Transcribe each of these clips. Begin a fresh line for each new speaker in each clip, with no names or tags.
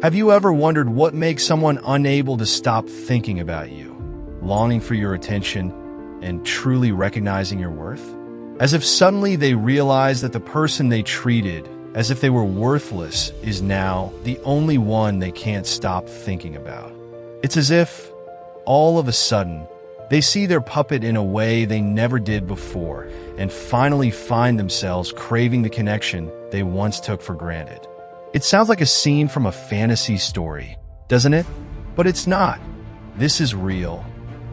Have you ever wondered what makes someone unable to stop thinking about you, longing for your attention, and truly recognizing your worth? As if suddenly they realize that the person they treated as if they were worthless is now the only one they can't stop thinking about. It's as if, all of a sudden, they see their puppet in a way they never did before and finally find themselves craving the connection they once took for granted. It sounds like a scene from a fantasy story, doesn't it? But it's not. This is real.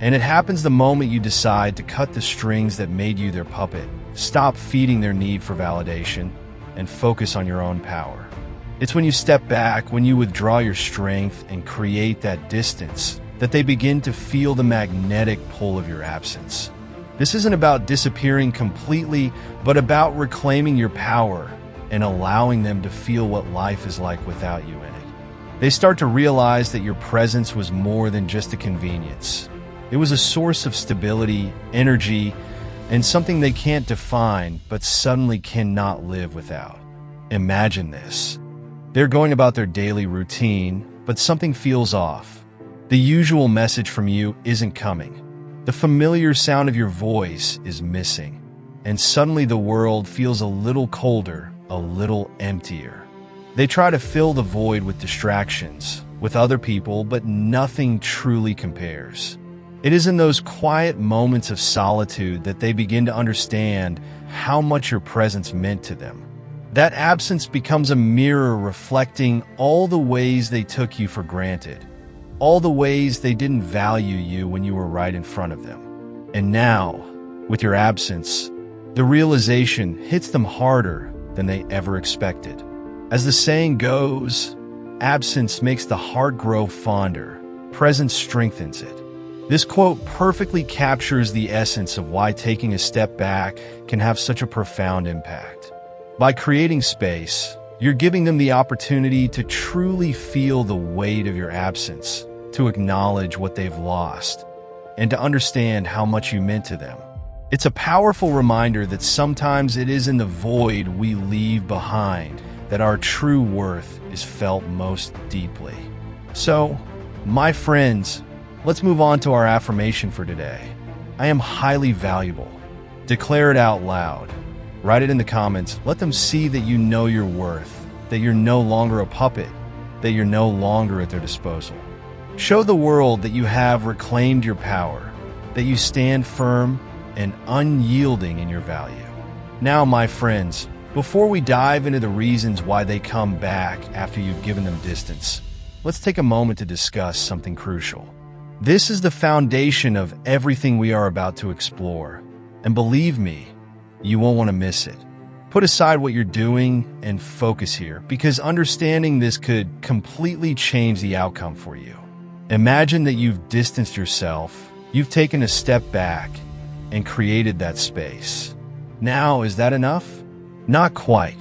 And it happens the moment you decide to cut the strings that made you their puppet, stop feeding their need for validation, and focus on your own power. It's when you step back, when you withdraw your strength and create that distance, that they begin to feel the magnetic pull of your absence. This isn't about disappearing completely, but about reclaiming your power and allowing them to feel what life is like without you in it. They start to realize that your presence was more than just a convenience. It was a source of stability, energy, and something they can't define but suddenly cannot live without. Imagine this. They're going about their daily routine, but something feels off. The usual message from you isn't coming. The familiar sound of your voice is missing. And suddenly the world feels a little colder, a little emptier. They try to fill the void with distractions, with other people, but nothing truly compares. It is in those quiet moments of solitude that they begin to understand how much your presence meant to them. That absence becomes a mirror reflecting all the ways they took you for granted, all the ways they didn't value you when you were right in front of them. And now, with your absence, the realization hits them harder than they ever expected. As the saying goes, absence makes the heart grow fonder, presence strengthens it. This quote perfectly captures the essence of why taking a step back can have such a profound impact. By creating space, you're giving them the opportunity to truly feel the weight of your absence, to acknowledge what they've lost, and to understand how much you meant to them. It's a powerful reminder that sometimes it is in the void we leave behind that our true worth is felt most deeply. So, my friends, let's move on to our affirmation for today. I am highly valuable. Declare it out loud. Write it in the comments. Let them see that you know your worth, that you're no longer a puppet, that you're no longer at their disposal. Show the world that you have reclaimed your power, that you stand firm and unyielding in your value. Now, my friends, before we dive into the reasons why they come back after you've given them distance, let's take a moment to discuss something crucial. This is the foundation of everything we are about to explore, and believe me, you won't want to miss it. Put aside what you're doing and focus here, because understanding this could completely change the outcome for you. Imagine that you've distanced yourself, you've taken a step back, and created that space. Now, is that enough? Not quite.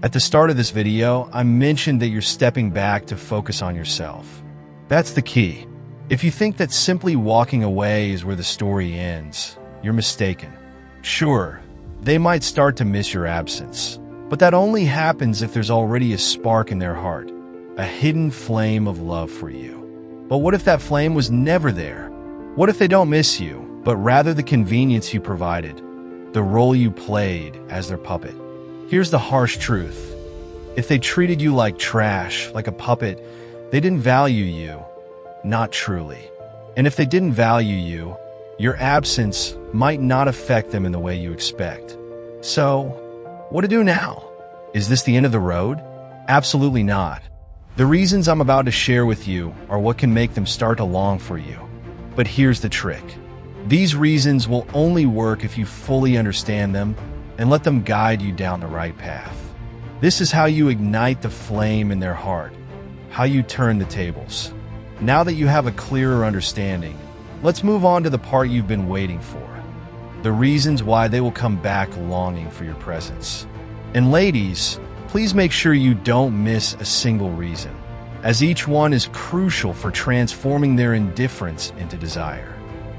At the start of this video, I mentioned that you're stepping back to focus on yourself. That's the key. If you think that simply walking away is where the story ends, you're mistaken. Sure, they might start to miss your absence, but that only happens if there's already a spark in their heart, a hidden flame of love for you. But what if that flame was never there? What if they don't miss you, but rather the convenience you provided, the role you played as their puppet? Here's the harsh truth. If they treated you like trash, like a puppet, they didn't value you. Not truly. And if they didn't value you, your absence might not affect them in the way you expect. So, what to do now? Is this the end of the road? Absolutely not. The reasons I'm about to share with you are what can make them start to long for you. But here's the trick. These reasons will only work if you fully understand them and let them guide you down the right path. This is how you ignite the flame in their heart, how you turn the tables. Now that you have a clearer understanding, let's move on to the part you've been waiting for. The reasons why they will come back longing for your presence. And ladies, please make sure you don't miss a single reason, as each one is crucial for transforming their indifference into desire.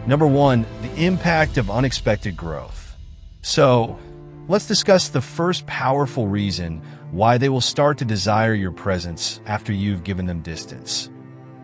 Number one, the impact of unexpected growth. So, Let's discuss the first powerful reason why they will start to desire your presence after you've given them distance.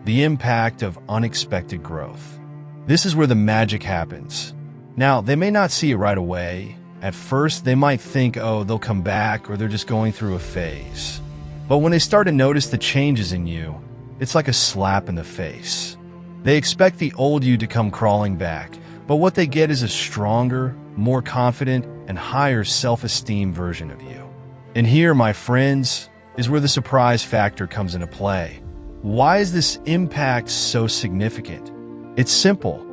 The impact of unexpected growth. This is where the magic happens. Now, they may not see it right away. At first, they might think, oh, they'll come back or they're just going through a phase. But when they start to notice the changes in you, it's like a slap in the face. They expect the old you to come crawling back, but what they get is a stronger, more confident, and higher self-esteem version of you. And here, my friends, is where the surprise factor comes into play. Why is this impact so significant? It's simple.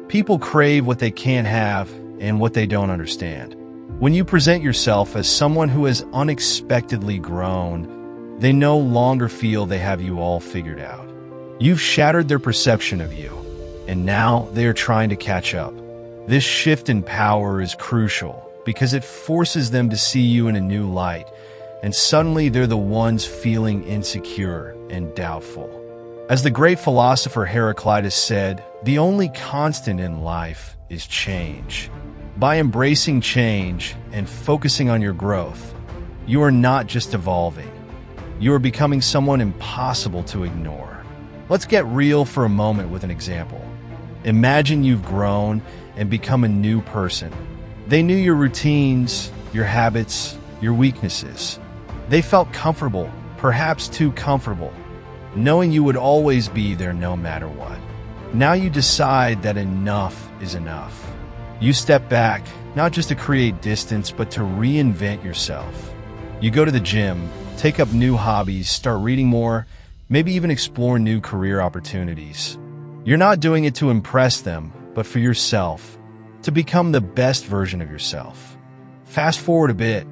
People crave what they can't have and what they don't understand. When you present yourself as someone who has unexpectedly grown, they no longer feel they have you all figured out. You've shattered their perception of you, and now they are trying to catch up. This shift in power is crucial because it forces them to see you in a new light, and suddenly they're the ones feeling insecure and doubtful. As the great philosopher Heraclitus said, the only constant in life is change. By embracing change and focusing on your growth, you are not just evolving. You are becoming someone impossible to ignore. Let's get real for a moment with an example. Imagine you've grown and become a new person. They knew your routines, your habits, your weaknesses. They felt comfortable, perhaps too comfortable, knowing you would always be there no matter what. Now you decide that enough is enough. You step back, not just to create distance, but to reinvent yourself. You go to the gym, take up new hobbies, start reading more, maybe even explore new career opportunities. You're not doing it to impress them, but for yourself, to become the best version of yourself. Fast forward a bit,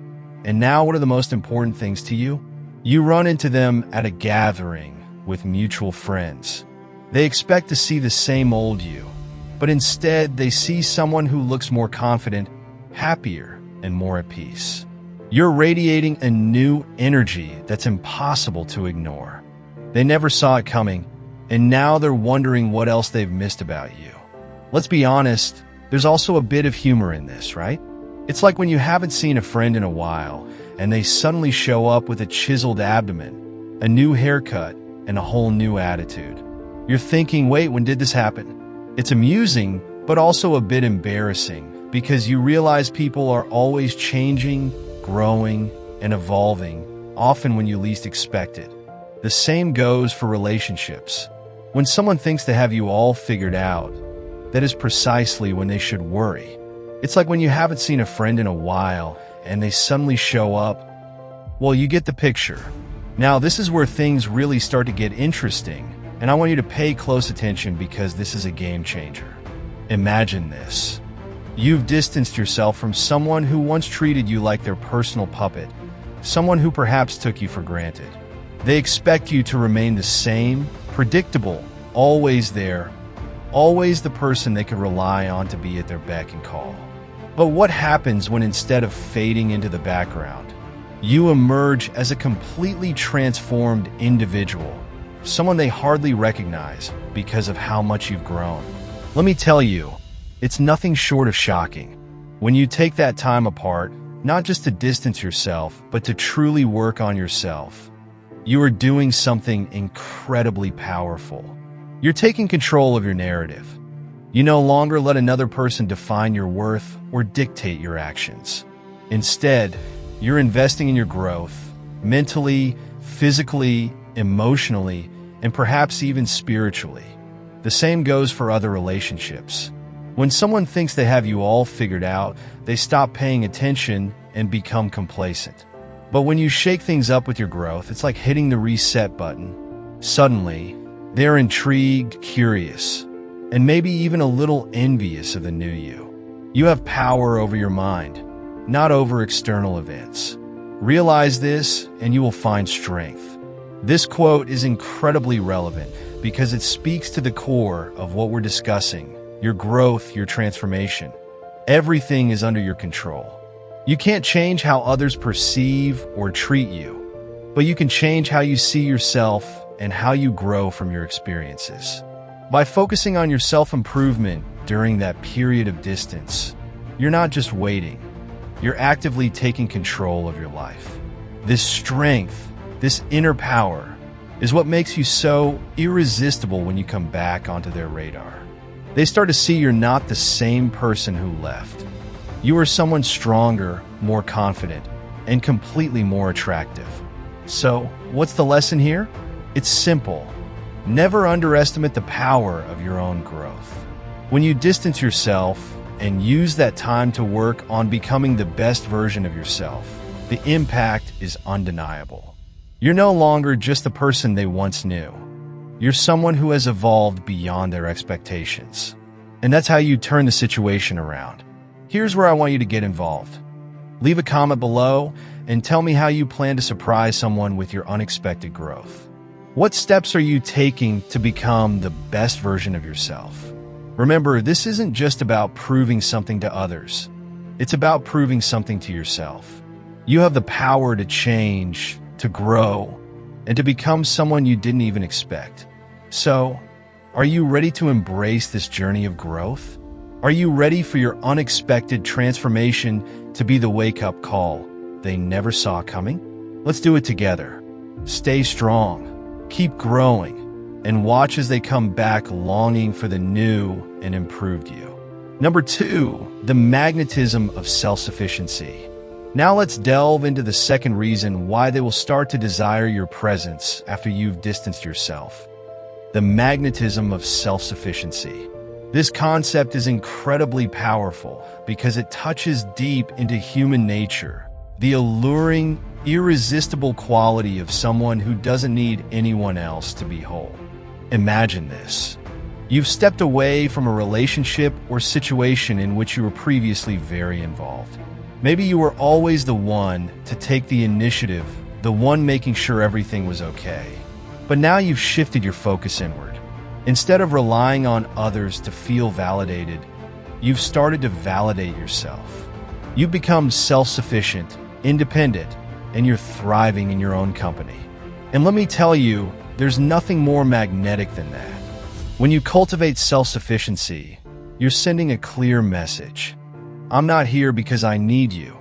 and now what are the most important things to you? You run into them at a gathering with mutual friends. They expect to see the same old you, but instead they see someone who looks more confident, happier, and more at peace. You're radiating a new energy that's impossible to ignore. They never saw it coming, and now they're wondering what else they've missed about you. Let's be honest, there's also a bit of humor in this, right? It's like when you haven't seen a friend in a while, and they suddenly show up with a chiseled abdomen, a new haircut, and a whole new attitude. You're thinking, wait, when did this happen? It's amusing, but also a bit embarrassing, because you realize people are always changing, growing, and evolving, often when you least expect it. The same goes for relationships. When someone thinks they have you all figured out, that is precisely when they should worry. It's like when you haven't seen a friend in a while, and they suddenly show up. Well, you get the picture. Now, this is where things really start to get interesting, and I want you to pay close attention because this is a game changer. Imagine this. You've distanced yourself from someone who once treated you like their personal puppet, someone who perhaps took you for granted. They expect you to remain the same, predictable, always there, always the person they could rely on to be at their beck and call. But what happens when instead of fading into the background, you emerge as a completely transformed individual, someone they hardly recognize because of how much you've grown? Let me tell you, it's nothing short of shocking. When you take that time apart, not just to distance yourself, but to truly work on yourself, you are doing something incredibly powerful. You're taking control of your narrative. You no longer let another person define your worth or dictate your actions. Instead, you're investing in your growth, mentally, physically, emotionally, and perhaps even spiritually. The same goes for other relationships. When someone thinks they have you all figured out, they stop paying attention and become complacent. But when you shake things up with your growth, it's like hitting the reset button. Suddenly, they're intrigued, curious, and maybe even a little envious of the new you. You have power over your mind, not over external events. Realize this, and you will find strength. This quote is incredibly relevant because it speaks to the core of what we're discussing: your growth, your transformation. Everything is under your control. You can't change how others perceive or treat you, but you can change how you see yourself and how you grow from your experiences. By focusing on your self-improvement during that period of distance, you're not just waiting. You're actively taking control of your life. This strength, this inner power, is what makes you so irresistible when you come back onto their radar. They start to see you're not the same person who left. You are someone stronger, more confident, and completely more attractive. So, what's the lesson here? It's simple. Never underestimate the power of your own growth. When you distance yourself and use that time to work on becoming the best version of yourself, the impact is undeniable. You're no longer just the person they once knew. You're someone who has evolved beyond their expectations. And that's how you turn the situation around. Here's where I want you to get involved. Leave a comment below and tell me how you plan to surprise someone with your unexpected growth. What steps are you taking to become the best version of yourself? Remember, this isn't just about proving something to others. It's about proving something to yourself. You have the power to change, to grow, and to become someone you didn't even expect. So, are you ready to embrace this journey of growth? Are you ready for your unexpected transformation to be the wake-up call they never saw coming? Let's do it together. Stay strong, keep growing, and watch as they come back longing for the new and improved you. Number 2, the magnetism of self-sufficiency. Now let's delve into the second reason why they will start to desire your presence after you've distanced yourself. The magnetism of self-sufficiency. This concept is incredibly powerful because it touches deep into human nature, the alluring, irresistible quality of someone who doesn't need anyone else to be whole. Imagine this. You've stepped away from a relationship or situation in which you were previously very involved. Maybe you were always the one to take the initiative, the one making sure everything was okay. But now you've shifted your focus inward. Instead of relying on others to feel validated, you've started to validate yourself. You've become self-sufficient, independent, and you're thriving in your own company. And let me tell you, there's nothing more magnetic than that. When you cultivate self-sufficiency, you're sending a clear message. I'm not here because I need you.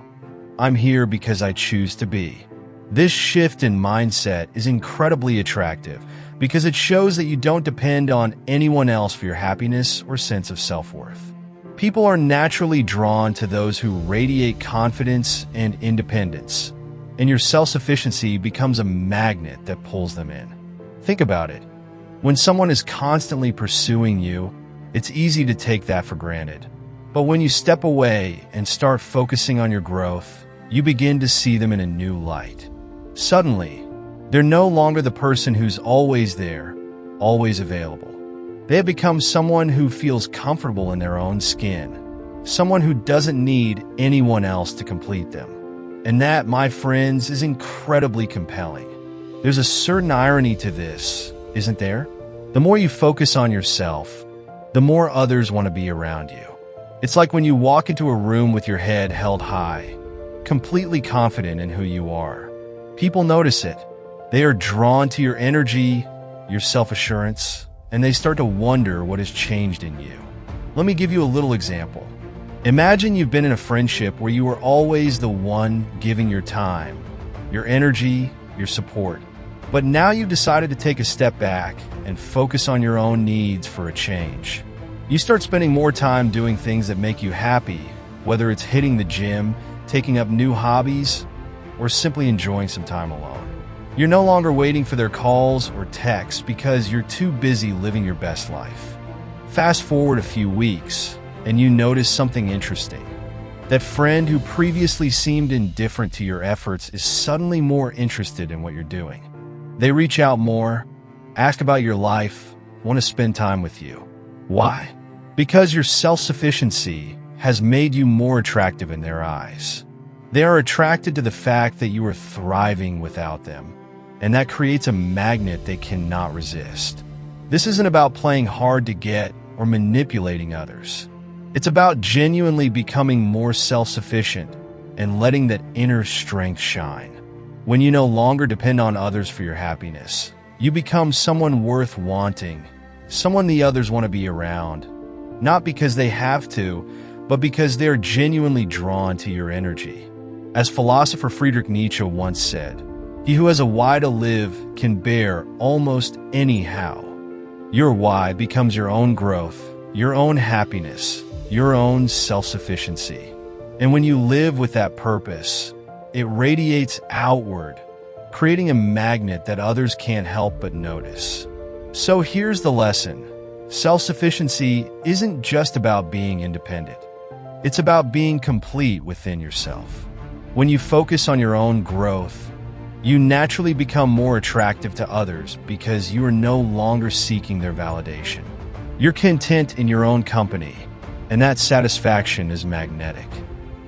I'm here because I choose to be. This shift in mindset is incredibly attractive because it shows that you don't depend on anyone else for your happiness or sense of self-worth. People are naturally drawn to those who radiate confidence and independence, and your self-sufficiency becomes a magnet that pulls them in. Think about it. When someone is constantly pursuing you, it's easy to take that for granted. But when you step away and start focusing on your growth, you begin to see them in a new light. Suddenly, they're no longer the person who's always there, always available. They have become someone who feels comfortable in their own skin, someone who doesn't need anyone else to complete them. And that, my friends, is incredibly compelling. There's a certain irony to this, isn't there? The more you focus on yourself, the more others want to be around you. It's like when you walk into a room with your head held high, completely confident in who you are. People notice it. They are drawn to your energy, your self-assurance, and they start to wonder what has changed in you. Let me give you a little example. Imagine you've been in a friendship where you were always the one giving your time, your energy, your support. But now you've decided to take a step back and focus on your own needs for a change. You start spending more time doing things that make you happy, whether it's hitting the gym, taking up new hobbies, or simply enjoying some time alone. You're no longer waiting for their calls or texts because you're too busy living your best life. Fast forward a few weeks, and you notice something interesting. That friend who previously seemed indifferent to your efforts is suddenly more interested in what you're doing. They reach out more, ask about your life, want to spend time with you. Why? Because your self-sufficiency has made you more attractive in their eyes. They are attracted to the fact that you are thriving without them, and that creates a magnet they cannot resist. This isn't about playing hard to get or manipulating others. It's about genuinely becoming more self-sufficient and letting that inner strength shine. When you no longer depend on others for your happiness, you become someone worth wanting, someone the others want to be around, not because they have to, but because they are genuinely drawn to your energy. As philosopher Friedrich Nietzsche once said, "He who has a why to live can bear almost any how." Your why becomes your own growth, your own happiness, your own self-sufficiency. And when you live with that purpose, it radiates outward, creating a magnet that others can't help but notice. So here's the lesson. Self-sufficiency isn't just about being independent. It's about being complete within yourself. When you focus on your own growth, you naturally become more attractive to others because you are no longer seeking their validation. You're content in your own company, and that satisfaction is magnetic.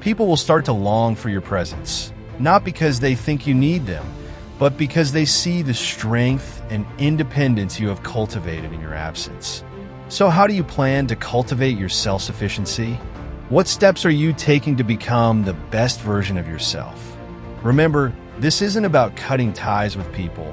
People will start to long for your presence, not because they think you need them, but because they see the strength and independence you have cultivated in your absence. So how do you plan to cultivate your self-sufficiency? What steps are you taking to become the best version of yourself? Remember, this isn't about cutting ties with people.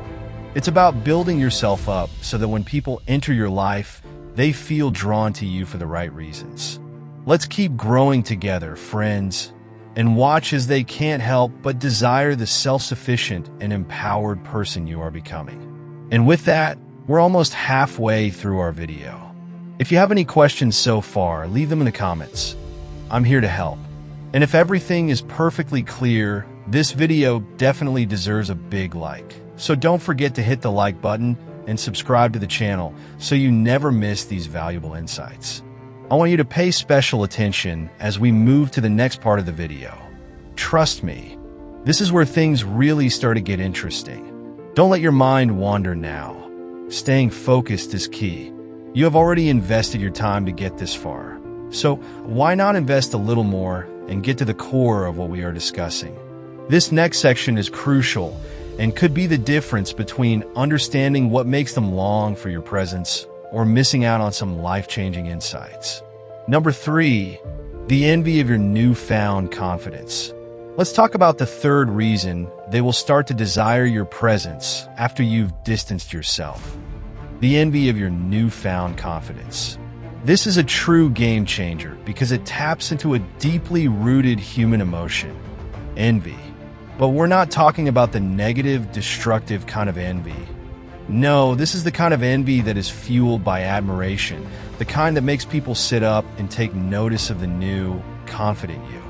It's about building yourself up so that when people enter your life, they feel drawn to you for the right reasons. Let's keep growing together, friends, and watch as they can't help but desire the self-sufficient and empowered person you are becoming. And with that, we're almost halfway through our video. If you have any questions so far, leave them in the comments. I'm here to help. And if everything is perfectly clear, this video definitely deserves a big like. So don't forget to hit the like button and subscribe to the channel so you never miss these valuable insights. I want you to pay special attention as we move to the next part of the video. Trust me, this is where things really start to get interesting. Don't let your mind wander now. Staying focused is key. You have already invested your time to get this far. So why not invest a little more and get to the core of what we are discussing? This next section is crucial and could be the difference between understanding what makes them long for your presence or missing out on some life-changing insights. Number 3, the envy of your newfound confidence. Let's talk about the third reason they will start to desire your presence after you've distanced yourself. The envy of your newfound confidence. This is a true game changer because it taps into a deeply rooted human emotion, envy. But we're not talking about the negative, destructive kind of envy. No, this is the kind of envy that is fueled by admiration, the kind that makes people sit up and take notice of the new, confident you.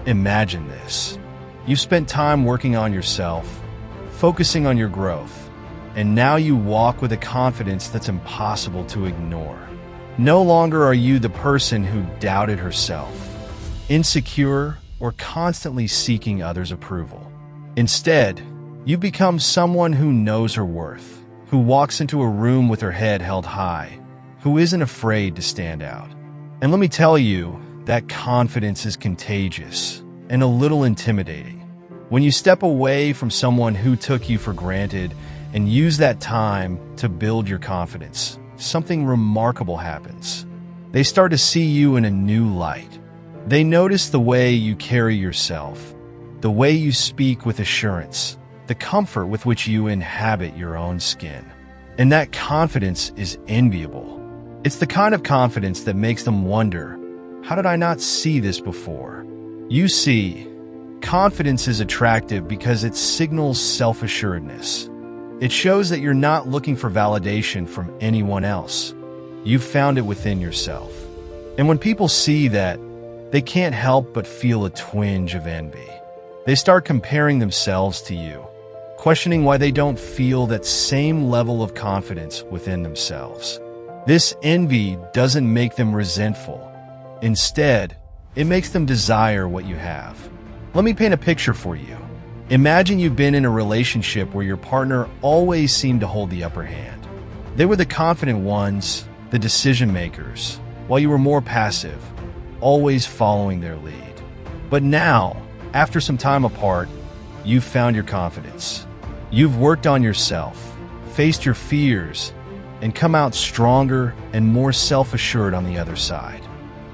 Imagine this. You've spent time working on yourself, focusing on your growth, and now you walk with a confidence that's impossible to ignore. No longer are you the person who doubted herself, insecure, or constantly seeking others' approval. Instead, you become someone who knows her worth, who walks into a room with her head held high, who isn't afraid to stand out. And let me tell you, that confidence is contagious and a little intimidating. When you step away from someone who took you for granted and use that time to build your confidence, something remarkable happens. They start to see you in a new light. They notice the way you carry yourself, the way you speak with assurance, the comfort with which you inhabit your own skin. And that confidence is enviable. It's the kind of confidence that makes them wonder, how did I not see this before? You see, confidence is attractive because it signals self-assuredness. It shows that you're not looking for validation from anyone else. You've found it within yourself. And when people see that, they can't help but feel a twinge of envy. They start comparing themselves to you, questioning why they don't feel that same level of confidence within themselves. This envy doesn't make them resentful. Instead, it makes them desire what you have. Let me paint a picture for you. Imagine you've been in a relationship where your partner always seemed to hold the upper hand. They were the confident ones, the decision makers, while you were more passive, always following their lead. But now, after some time apart, you've found your confidence. You've worked on yourself, faced your fears, and come out stronger and more self-assured on the other side.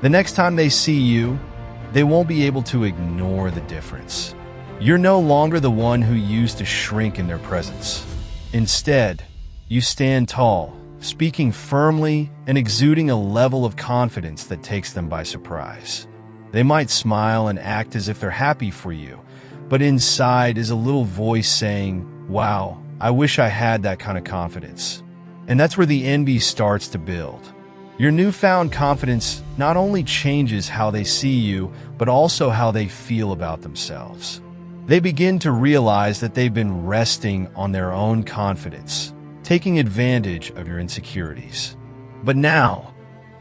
The next time they see you, they won't be able to ignore the difference. You're no longer the one who used to shrink in their presence. Instead, you stand tall, speaking firmly and exuding a level of confidence that takes them by surprise. They might smile and act as if they're happy for you, but inside is a little voice saying, "Wow, I wish I had that kind of confidence." And that's where the envy starts to build. Your newfound confidence not only changes how they see you, but also how they feel about themselves. They begin to realize that they've been resting on their own confidence, taking advantage of your insecurities. But now,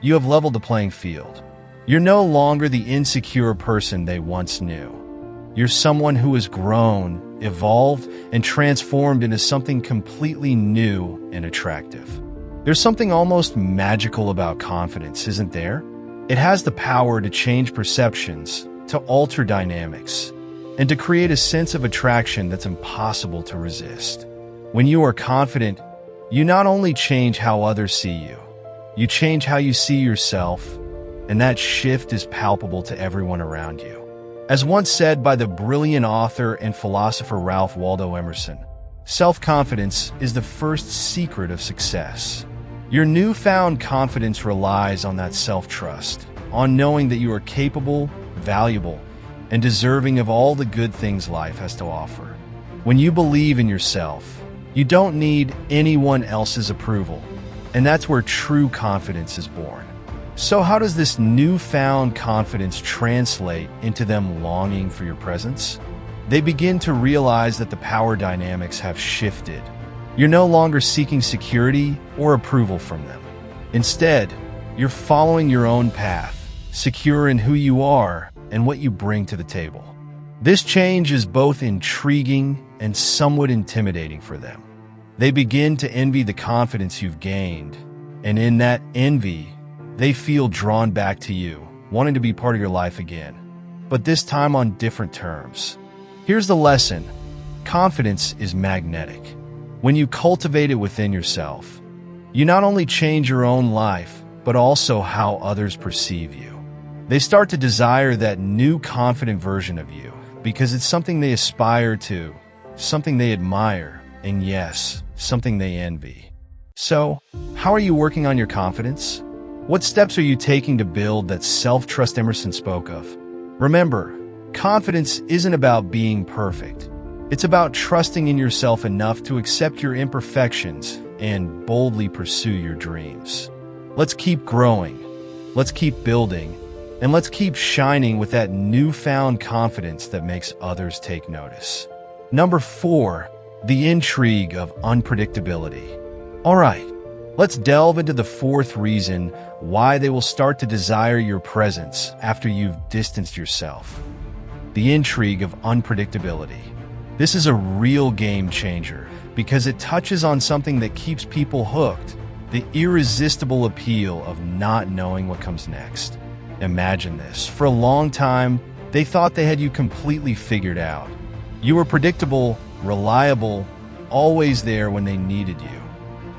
you have leveled the playing field. You're no longer the insecure person they once knew. You're someone who has grown, evolved, and transformed into something completely new and attractive. There's something almost magical about confidence, isn't there? It has the power to change perceptions, to alter dynamics, and to create a sense of attraction that's impossible to resist. When you are confident, you not only change how others see you, you change how you see yourself, and that shift is palpable to everyone around you. As once said by the brilliant author and philosopher Ralph Waldo Emerson, self-confidence is the first secret of success. Your newfound confidence relies on that self-trust, on knowing that you are capable, valuable, and deserving of all the good things life has to offer. When you believe in yourself, you don't need anyone else's approval, and that's where true confidence is born. So how does this newfound confidence translate into them longing for your presence? They begin to realize that the power dynamics have shifted. You're no longer seeking security or approval from them. Instead, you're following your own path, secure in who you are and what you bring to the table. This change is both intriguing and somewhat intimidating for them. They begin to envy the confidence you've gained, and in that envy, they feel drawn back to you, wanting to be part of your life again, but this time on different terms. Here's the lesson. Confidence is magnetic. When you cultivate it within yourself, you not only change your own life, but also how others perceive you. They start to desire that new confident version of you because it's something they aspire to, something they admire, and yes, something they envy. So, how are you working on your confidence? What steps are you taking to build that self-trust Emerson spoke of? Remember, confidence isn't about being perfect. It's about trusting in yourself enough to accept your imperfections and boldly pursue your dreams. Let's keep growing, let's keep building, and let's keep shining with that newfound confidence that makes others take notice. Number 4, the intrigue of unpredictability. All right, let's delve into the 4th reason why they will start to desire your presence after you've distanced yourself. The intrigue of unpredictability. This is a real game changer because it touches on something that keeps people hooked, the irresistible appeal of not knowing what comes next. Imagine this. For a long time, they thought they had you completely figured out. You were predictable, reliable, always there when they needed you.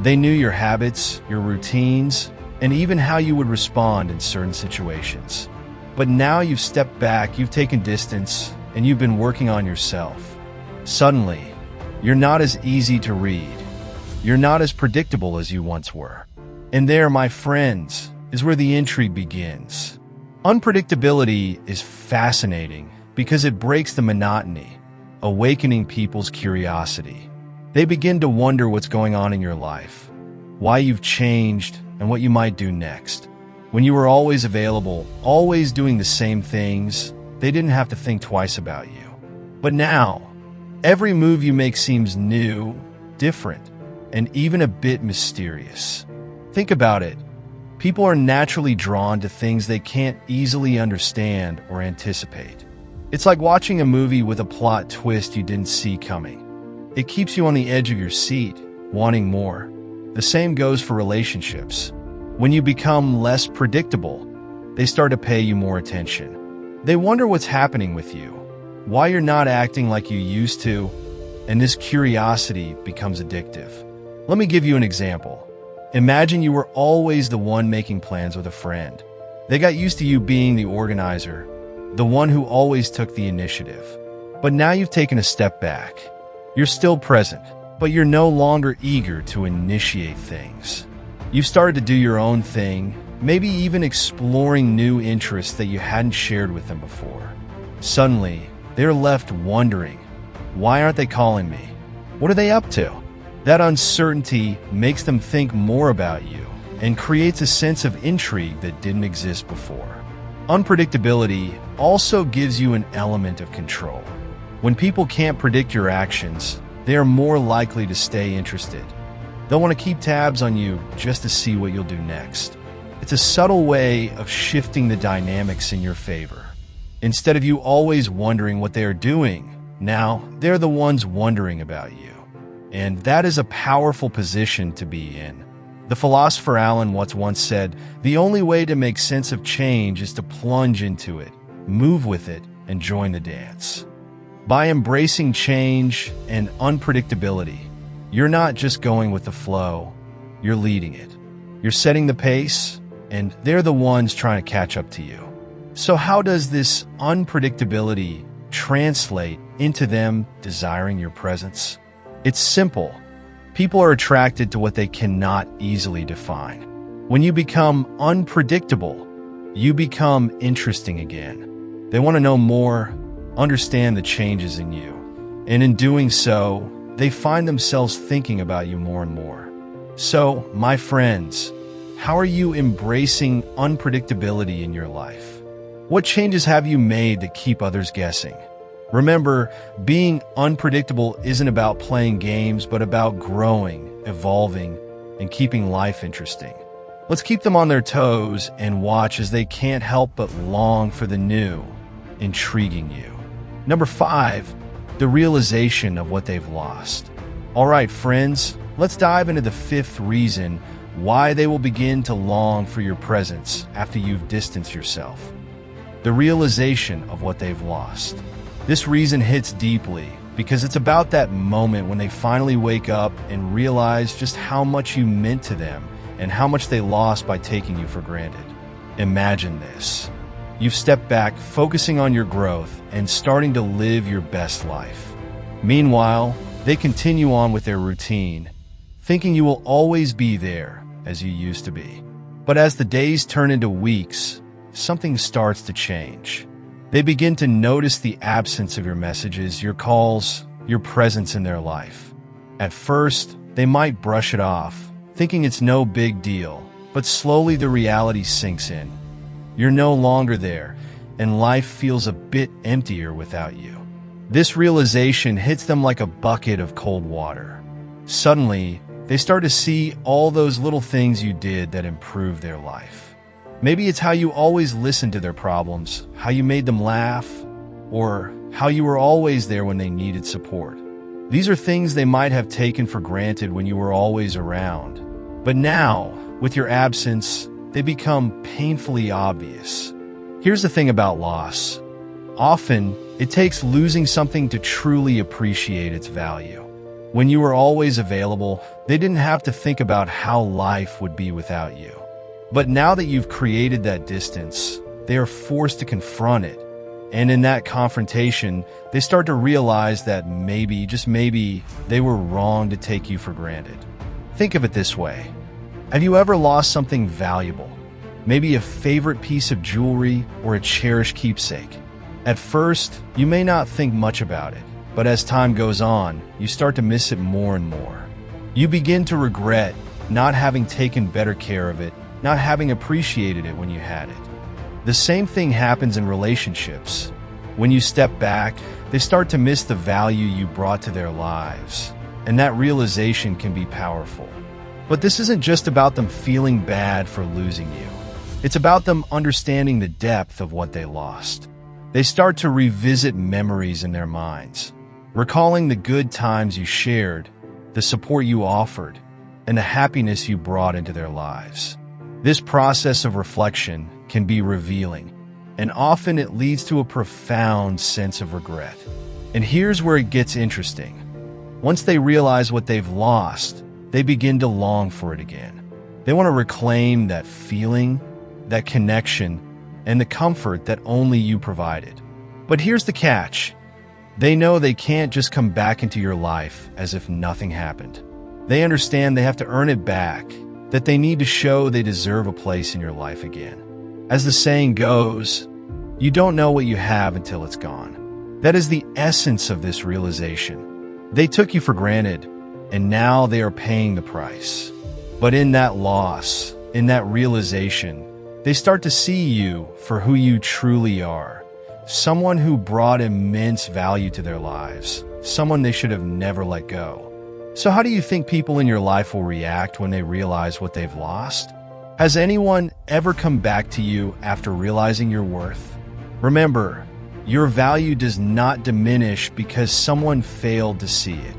They knew your habits, your routines, and even how you would respond in certain situations. But now you've stepped back, you've taken distance, and you've been working on yourself. Suddenly, you're not as easy to read. You're not as predictable as you once were. And there, my friends, is where the intrigue begins. Unpredictability is fascinating because it breaks the monotony, awakening people's curiosity. They begin to wonder what's going on in your life, why you've changed, and what you might do next. When you were always available, always doing the same things, they didn't have to think twice about you. But now, every move you make seems new, different, and even a bit mysterious. Think about it. People are naturally drawn to things they can't easily understand or anticipate. It's like watching a movie with a plot twist you didn't see coming. It keeps you on the edge of your seat, wanting more. The same goes for relationships. When you become less predictable, they start to pay you more attention. They wonder what's happening with you, why you're not acting like you used to, and this curiosity becomes addictive. Let me give you an example. Imagine you were always the one making plans with a friend. They got used to you being the organizer, the one who always took the initiative. But now you've taken a step back. You're still present, but you're no longer eager to initiate things. You've started to do your own thing, maybe even exploring new interests that you hadn't shared with them before. Suddenly, they're left wondering, why aren't they calling me? What are they up to? That uncertainty makes them think more about you and creates a sense of intrigue that didn't exist before. Unpredictability also gives you an element of control. When people can't predict your actions, they are more likely to stay interested. They'll want to keep tabs on you just to see what you'll do next. It's a subtle way of shifting the dynamics in your favor. Instead of you always wondering what they are doing, now they're the ones wondering about you. And that is a powerful position to be in. The philosopher Alan Watts once said, "The only way to make sense of change is to plunge into it, move with it, and join the dance." By embracing change and unpredictability, you're not just going with the flow, you're leading it. You're setting the pace, and they're the ones trying to catch up to you. So how does this unpredictability translate into them desiring your presence? It's simple. People are attracted to what they cannot easily define. When you become unpredictable, you become interesting again. They want to know more, understand the changes in you. And in doing so, they find themselves thinking about you more and more. So, my friends, how are you embracing unpredictability in your life? What changes have you made that keep others guessing? Remember, being unpredictable isn't about playing games, but about growing, evolving, and keeping life interesting. Let's keep them on their toes and watch as they can't help but long for the new, intriguing you. Number 5, the realization of what they've lost. All right, friends, let's dive into the 5th reason why they will begin to long for your presence after you've distanced yourself. The realization of what they've lost. This reason hits deeply because it's about that moment when they finally wake up and realize just how much you meant to them and how much they lost by taking you for granted. Imagine this. You've stepped back, focusing on your growth and starting to live your best life. Meanwhile, they continue on with their routine, thinking you will always be there as you used to be. But as the days turn into weeks, something starts to change. They begin to notice the absence of your messages, your calls, your presence in their life. At first, they might brush it off, thinking it's no big deal, but slowly the reality sinks in. You're no longer there, and life feels a bit emptier without you. This realization hits them like a bucket of cold water. Suddenly, they start to see all those little things you did that improved their life. Maybe it's how you always listened to their problems, how you made them laugh, or how you were always there when they needed support. These are things they might have taken for granted when you were always around. But now, with your absence, they become painfully obvious. Here's the thing about loss. Often, it takes losing something to truly appreciate its value. When you were always available, they didn't have to think about how life would be without you. But now that you've created that distance, they are forced to confront it. And in that confrontation, they start to realize that maybe, just maybe, they were wrong to take you for granted. Think of it this way. Have you ever lost something valuable? Maybe a favorite piece of jewelry or a cherished keepsake. At first, you may not think much about it, but as time goes on, you start to miss it more and more. You begin to regret not having taken better care of it, not having appreciated it when you had it. The same thing happens in relationships. When you step back, they start to miss the value you brought to their lives, and that realization can be powerful. But this isn't just about them feeling bad for losing you. It's about them understanding the depth of what they lost. They start to revisit memories in their minds, recalling the good times you shared, the support you offered, and the happiness you brought into their lives. This process of reflection can be revealing, and often it leads to a profound sense of regret. And here's where it gets interesting. Once they realize what they've lost, they begin to long for it again. They want to reclaim that feeling, that connection, and the comfort that only you provided. But here's the catch. They know they can't just come back into your life as if nothing happened. They understand they have to earn it back, that they need to show they deserve a place in your life again. As the saying goes, you don't know what you have until it's gone. That is the essence of this realization. They took you for granted, and now they are paying the price. But in that loss, in that realization, they start to see you for who you truly are. Someone who brought immense value to their lives. Someone they should have never let go. So how do you think people in your life will react when they realize what they've lost? Has anyone ever come back to you after realizing your worth? Remember, your value does not diminish because someone failed to see it.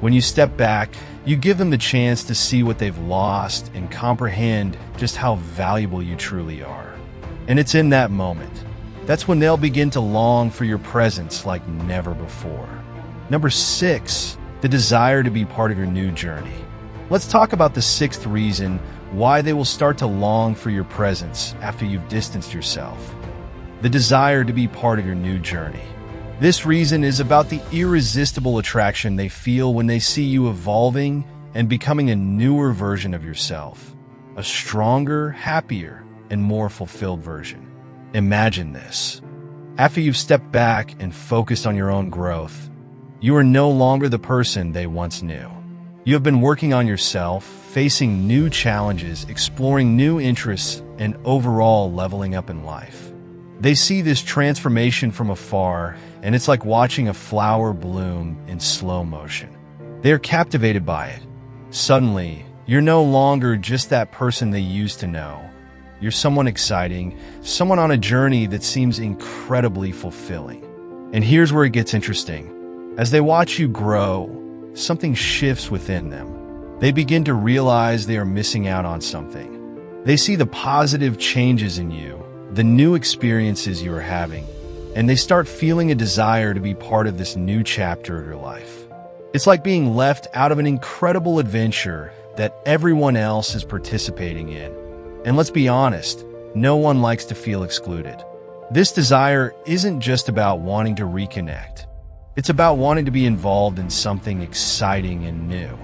When you step back, you give them the chance to see what they've lost and comprehend just how valuable you truly are. And it's in that moment. That's when they'll begin to long for your presence like never before. Number 6, the desire to be part of your new journey. Let's talk about the 6th reason why they will start to long for your presence after you've distanced yourself. The desire to be part of your new journey. This reason is about the irresistible attraction they feel when they see you evolving and becoming a newer version of yourself, a stronger, happier, and more fulfilled version. Imagine this. After you've stepped back and focused on your own growth, you are no longer the person they once knew. You have been working on yourself, facing new challenges, exploring new interests, and overall leveling up in life. They see this transformation from afar, and it's like watching a flower bloom in slow motion. They are captivated by it. Suddenly, you're no longer just that person they used to know. You're someone exciting, someone on a journey that seems incredibly fulfilling. And here's where it gets interesting. As they watch you grow, something shifts within them. They begin to realize they are missing out on something. They see the positive changes in you, the new experiences you are having, and they start feeling a desire to be part of this new chapter of your life. It's like being left out of an incredible adventure that everyone else is participating in. And let's be honest, no one likes to feel excluded. This desire isn't just about wanting to reconnect. It's about wanting to be involved in something exciting and new.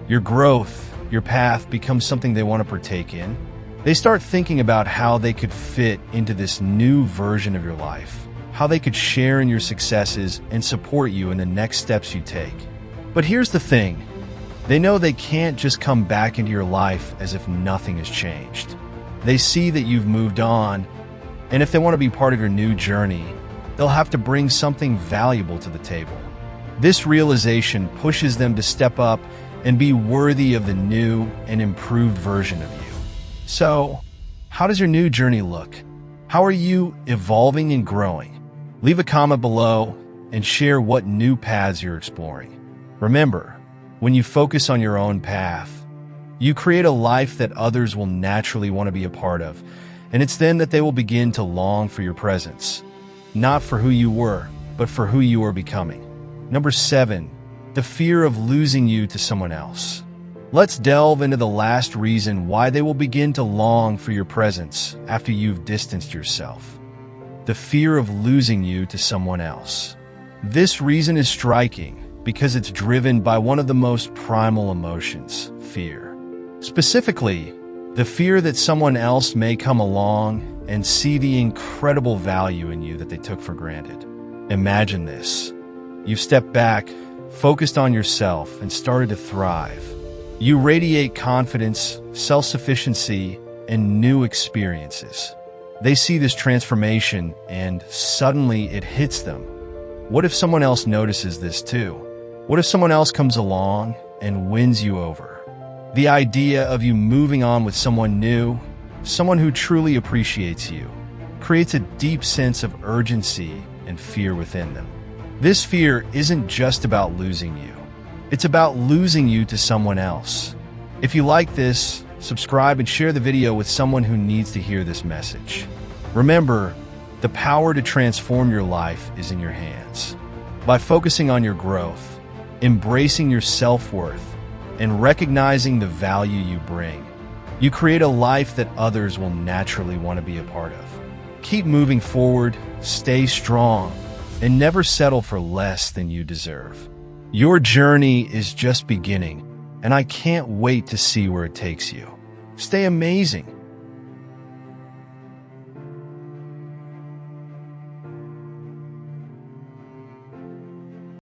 Your growth, your path becomes something they want to partake in. They start thinking about how they could fit into this new version of your life, how they could share in your successes and support you in the next steps you take. But here's the thing. They know they can't just come back into your life as if nothing has changed. They see that you've moved on, and if they want to be part of your new journey, they'll have to bring something valuable to the table. This realization pushes them to step up and be worthy of the new and improved version of you. So, how does your new journey look? How are you evolving and growing? Leave a comment below and share what new paths you're exploring. Remember, when you focus on your own path, you create a life that others will naturally want to be a part of, and it's then that they will begin to long for your presence. Not for who you were, but for who you are becoming. Number 7, the fear of losing you to someone else. Let's delve into the last reason why they will begin to long for your presence after you've distanced yourself. The fear of losing you to someone else. This reason is striking because it's driven by one of the most primal emotions, fear. Specifically, the fear that someone else may come along and see the incredible value in you that they took for granted. Imagine this. You've stepped back, focused on yourself, and started to thrive. You radiate confidence, self-sufficiency, and new experiences. They see this transformation, and suddenly it hits them. What if someone else notices this too? What if someone else comes along and wins you over? The idea of you moving on with someone new, someone who truly appreciates you, creates a deep sense of urgency and fear within them. This fear isn't just about losing you. It's about losing you to someone else. If you like this, subscribe and share the video with someone who needs to hear this message. Remember, the power to transform your life is in your hands. By focusing on your growth, embracing your self-worth, and recognizing the value you bring, you create a life that others will naturally want to be a part of. Keep moving forward, stay strong, and never settle for less than you deserve. Your journey is just beginning, and I can't wait to see where it takes you. Stay amazing.